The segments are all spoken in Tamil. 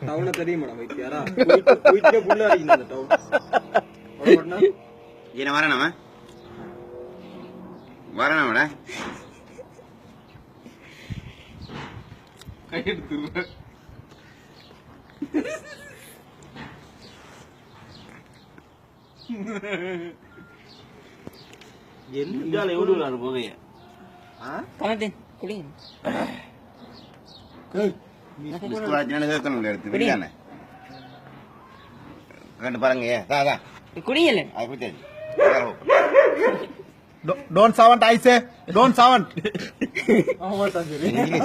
டவுன தெரியும் மேடம் வைத்தியாரா போயிட்டே புள்ள அடிக்குது அந்த டவுன் என்ன வரணுமா வரணும்டா கை எடுத்து என்ன எவ்வளவு போகைய கணத்தேன் குடிங்க எடுத்து வெளியான கண்டு பாருங்க குடிங்கல Don't sound, I say. Don't sound.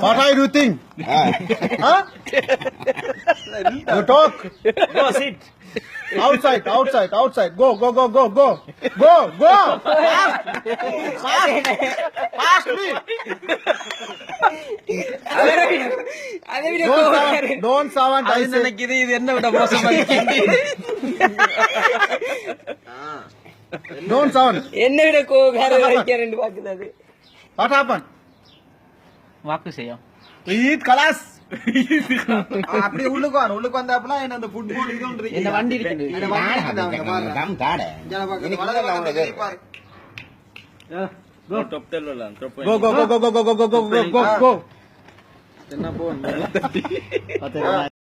What are you think? Huh? You talk. Go sit. Outside, outside, outside. Go, go, go, go, go. Go, go. Fast. Fastly. Don't sound, I say. இது என்ன விட மோசமா இருக்கு Don't sound. என்ன விட கோகார வைக்கிறேன்னு பாக்குது அது What happened? வாக்கு செய்யும் Eat class. அப்படியே உள்ளுக்கு வந்தாப்புல என்ன அந்த ஃபுட்பால் இதுன்றீங்க என்ன வண்டி இருக்குது என்ன வண்டி இருக்குது அவங்க பாருங்க கம் காடை ஜன பாக்க வலது பாரு go top tellola go go go go go go go go go go என்ன போ